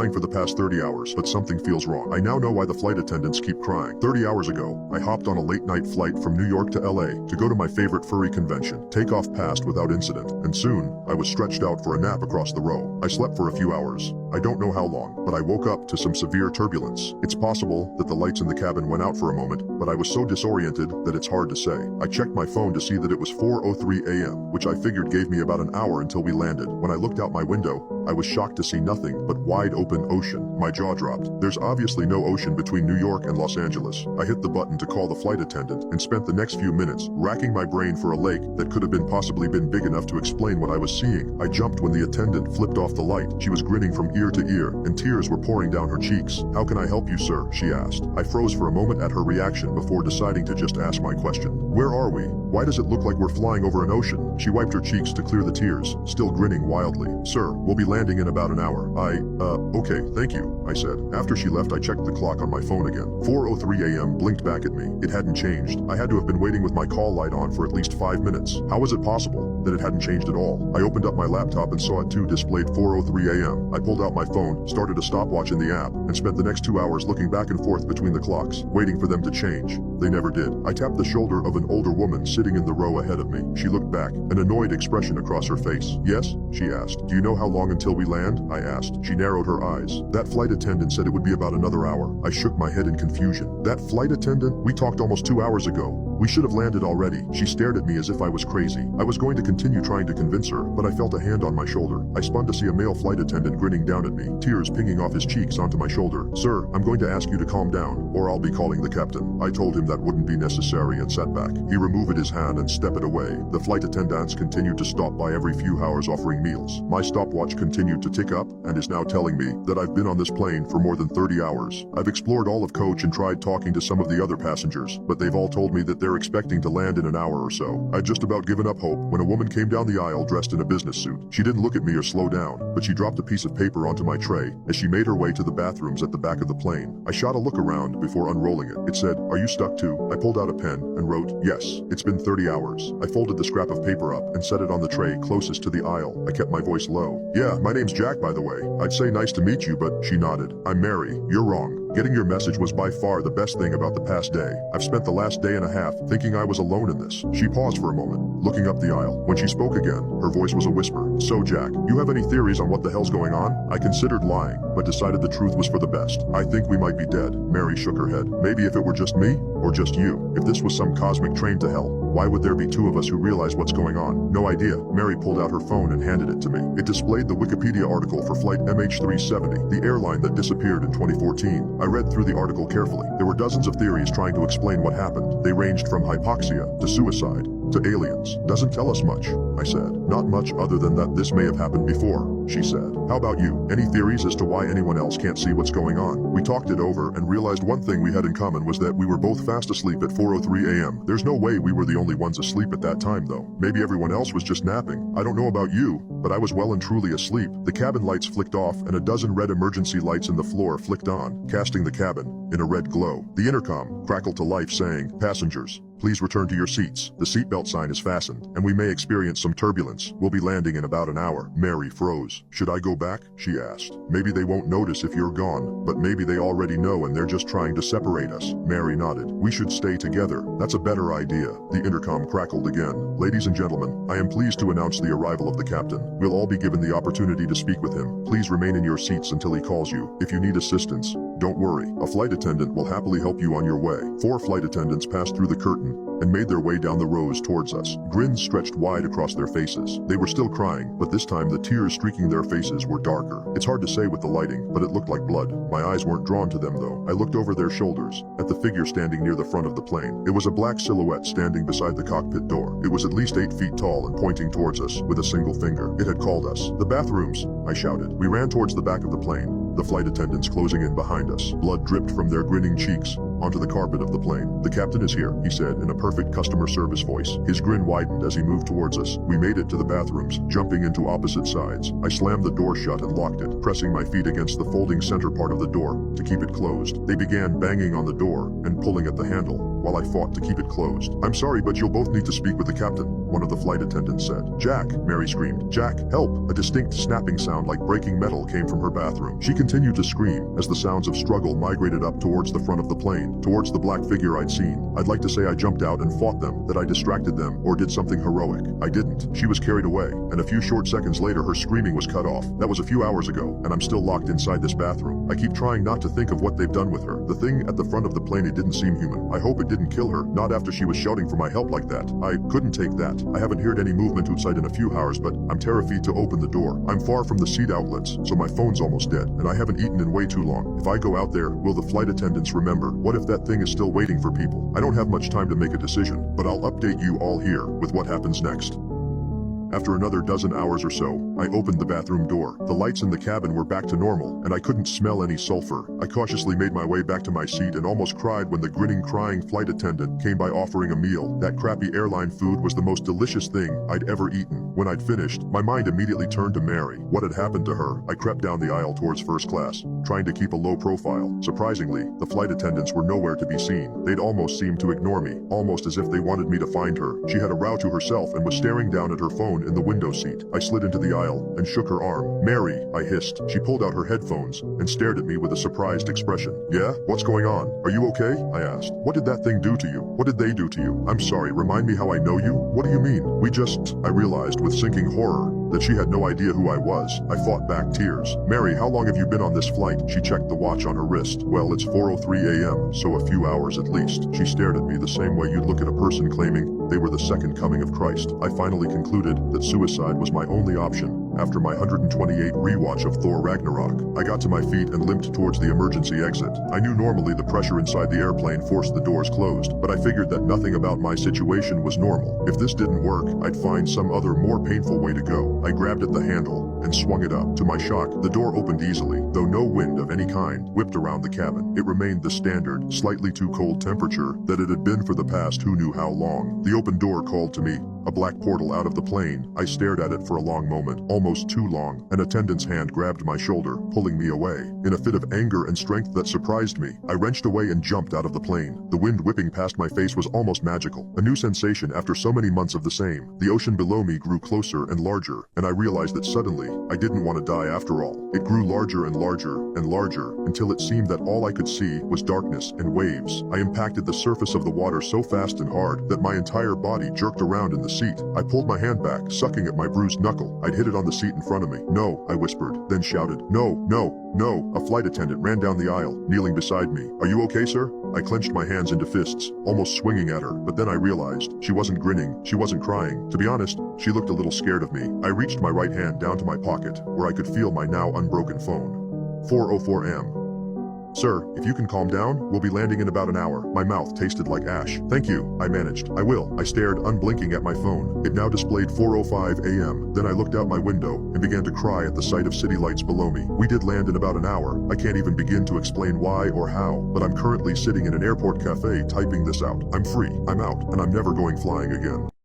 for the past 30 hours, but something feels wrong. I now know why the flight attendants keep crying. 30 hours ago, I hopped on a late-night flight from New York to LA to go to my favorite furry convention. Takeoff passed without incident, and soon, I was stretched out for a nap across the row. I slept for a few hours. I don't know how long, but I woke up to some severe turbulence. It's possible that the lights in the cabin went out for a moment, but I was so disoriented that it's hard to say. I checked my phone to see that it was 4:03 a.m., which I figured gave me about an hour until we landed. When I looked out my window, I was shocked to see nothing but wide open ocean. My jaw dropped. There's obviously no ocean between New York and Los Angeles. I hit the button to call the flight attendant and spent the next few minutes racking my brain for a lake that could have possibly been big enough to explain what I was seeing. I jumped when the attendant flipped off the light. She was grinning from ear to ear, and tears were pouring down her cheeks. "How can I help you, sir?" she asked. I froze for a moment at her reaction before deciding to just ask my question. "Where are we? Why does it look like we're flying over an ocean?" She wiped her cheeks to clear the tears, still grinning wildly. "Sir, we'll be landing in about an hour." Okay, thank you," I said. After she left, I checked the clock on my phone again. 4:03 a.m. blinked back at me. It hadn't changed. I had to have been waiting with my call light on for at least 5 minutes. How was it possible that it hadn't changed at all? I opened up my laptop and saw it too displayed 4:03 a.m. I pulled out my phone, started a stopwatch in the app, and spent the next 2 hours looking back and forth between the clocks, waiting for them to change. They never did. I tapped the shoulder of an older woman sitting in the row ahead of me. She looked back, an annoyed expression across her face. "Yes?" she asked. "Do you know how long until we land?" I asked. She narrowed her eyes. "That flight attendant said it would be about another hour." I shook my head in confusion. "That flight attendant? We talked almost 2 hours ago. We should have landed already." She stared at me as if I was crazy. I was going to continue trying to convince her, but I felt a hand on my shoulder. I spun to see a male flight attendant grinning down at me, tears pinging off his cheeks onto my shoulder. "Sir, I'm going to ask you to calm down, or I'll be calling the captain." I told him that wouldn't be necessary and sat back. He removed his hand and stepped away. The flight attendants continued to stop by every few hours offering meals. My stopwatch continued to tick up and is now telling me that I've been on this plane for more than 30 hours. I've explored all of coach and tried talking to some of the other passengers, but they've all told me that they're expecting to land in an hour or so. I'd just about given up hope when a woman came down the aisle dressed in a business suit. She didn't look at me or slow down, but she dropped a piece of paper onto my tray as she made her way to the bathrooms at the back of the plane. I shot a look around before unrolling it. It said, "Are you stuck too?" I pulled out a pen and wrote, "Yes, it's been 30 hours." I folded the scrap of paper up and set it on the tray closest to the aisle. I kept my voice low. "Yeah, my name's Jack, by the way. I'd say nice to meet you, but..." She nodded. "I'm Mary. You're wrong. Getting your message was by far the best thing about the past day. I've spent the last day and a half thinking I was alone in this." She paused for a moment, looking up the aisle. When she spoke again, her voice was a whisper. "So Jack, you have any theories on what the hell's going on?" I considered lying, but decided the truth was for the best. "I think we might be dead." Mary shook her head. "Maybe if it were just me, or just you. If this was some cosmic train to hell, why would there be two of us who realize what's going on?" "No idea." Mary pulled out her phone and handed it to me. It displayed the Wikipedia article for flight MH370, the airline that disappeared in 2014. I read through the article carefully. There were dozens of theories trying to explain what happened. They ranged from hypoxia to suicide to aliens. "Doesn't tell us much," I said. "Not much other than that this may have happened before," she said. "How about you? Any theories as to why anyone else can't see what's going on?" We talked it over and realized one thing we had in common was that we were both fast asleep at 4:03 a.m. There's no way we were the only ones asleep at that time though. Maybe everyone else was just napping. I don't know about you, but I was well and truly asleep. The cabin lights flicked off and a dozen red emergency lights in the floor flicked on, casting the cabin in a red glow. The intercom crackled to life saying, "Passengers, please return to your seats. The seatbelt sign is fastened, and we may experience some turbulence. We'll be landing in about an hour." Mary froze. "Should I go back?" she asked. "Maybe they won't notice if you're gone, but maybe they already know and they're just trying to separate us." Mary nodded. "We should stay together. That's a better idea." The intercom crackled again. "Ladies and gentlemen, I am pleased to announce the arrival of the captain. We'll all be given the opportunity to speak with him. Please remain in your seats until he calls you. If you need assistance, don't worry. A flight attendant will happily help you on your way." 4 flight attendants passed through the curtain and made their way down the rows towards us. Grins stretched wide across their faces. They were still crying, but this time the tears streaking their faces were darker. It's hard to say with the lighting, but it looked like blood. My eyes weren't drawn to them though. I looked over their shoulders, at the figure standing near the front of the plane. It was a black silhouette standing beside the cockpit door. It was at least 8 feet tall and pointing towards us with a single finger. It had called us. "The bathrooms!" I shouted. We ran towards the back of the plane, the flight attendants closing in behind us. Blood dripped from their grinning cheeks onto the carpet of the plane. "The captain is here," he said in a perfect customer service voice. His grin widened as he moved towards us. We made it to the bathrooms, jumping into opposite sides. I slammed the door shut and locked it, pressing my feet against the folding center part of the door to keep it closed. They began banging on the door and pulling at the handle. while I fought to keep it closed. "I'm sorry, but you'll both need to speak with the captain," one of the flight attendants said. "Jack," Mary screamed. "Jack, help!" A distinct snapping sound like breaking metal came from her bathroom. She continued to scream as the sounds of struggle migrated up towards the front of the plane, towards the black figure I'd seen. I'd like to say I jumped out and fought them, that I distracted them, or did something heroic. I didn't. She was carried away, and a few short seconds later her screaming was cut off. That was a few hours ago, and I'm still locked inside this bathroom. I keep trying not to think of what they've done with her. The thing at the front of the plane, it didn't seem human. I hope it didn't kill her, not after she was shouting for my help like that. I couldn't take that. I haven't heard any movement outside in a few hours, but I'm terrified to open the door. I'm far from the seat outlets, so my phone's almost dead, and I haven't eaten in way too long. If I go out there, will the flight attendants remember? What if that thing is still waiting for people? I don't have much time to make a decision, but I'll update you all here with what happens next. After another dozen hours or so, I opened the bathroom door. The lights in the cabin were back to normal, and I couldn't smell any sulfur. I cautiously made my way back to my seat and almost cried when the grinning, crying flight attendant came by offering a meal. That crappy airline food was the most delicious thing I'd ever eaten. When I'd finished, my mind immediately turned to Mary. What had happened to her? I crept down the aisle towards first class, trying to keep a low profile. Surprisingly, the flight attendants were nowhere to be seen. They'd almost seemed to ignore me, almost as if they wanted me to find her. She had a row to herself and was staring down at her phone in the window seat. I slid into the aisle and shook her arm. "Mary," I hissed. She pulled out her headphones and stared at me with a surprised expression. "Yeah? What's going on? Are you okay?" I asked. "What did that thing do to you? What did they do to you? I'm sorry, remind me how I know you? What do you mean?" I realized with sinking horror that she had no idea who I was. I fought back tears. "Mary, how long have you been on this flight?" She checked the watch on her wrist. "Well, it's 4:03 a.m., so a few hours at least." She stared at me the same way you'd look at a person claiming they were the second coming of Christ. I finally concluded that suicide was my only option. After my 128 rewatch of Thor Ragnarok, I got to my feet and limped towards the emergency exit. I knew normally the pressure inside the airplane forced the doors closed, but I figured that nothing about my situation was normal. If this didn't work, I'd find some other more painful way to go. I grabbed at the handle and swung it up. To my shock, the door opened easily, though no wind of any kind whipped around the cabin. It remained the standard, slightly too cold temperature that it had been for the past who knew how long. The open door called to me, a black portal out of the plane. I stared at it for a long moment, almost too long. An attendant's hand grabbed my shoulder, pulling me away. In a fit of anger and strength that surprised me, I wrenched away and jumped out of the plane. The wind whipping past my face was almost magical. A new sensation after so many months of the same. The ocean below me grew closer and larger, and I realized that suddenly, I didn't want to die after all. It grew larger and larger and larger, until it seemed that all I could see was darkness and waves. I impacted the surface of the water so fast and hard that my entire body jerked around in the seat. I pulled my hand back, sucking at my bruised knuckle. I'd hit it on the seat in front of me. "No," I whispered, then shouted, "No, no, no." A flight attendant ran down the aisle, kneeling beside me. "Are you okay, sir?" I clenched my hands into fists, almost swinging at her, but then I realized she wasn't grinning, she wasn't crying. To be honest, she looked a little scared of me. I reached my right hand down to my pocket, where I could feel my now unbroken phone. 4:04 am. "Sir, if you can calm down, we'll be landing in about an hour." My mouth tasted like ash. "Thank you," I managed. "I will." I stared, unblinking at my phone. It now displayed 4:05 a.m. Then I looked out my window and began to cry at the sight of city lights below me. We did land in about an hour. I can't even begin to explain why or how, but I'm currently sitting in an airport cafe typing this out. I'm free, I'm out, and I'm never going flying again.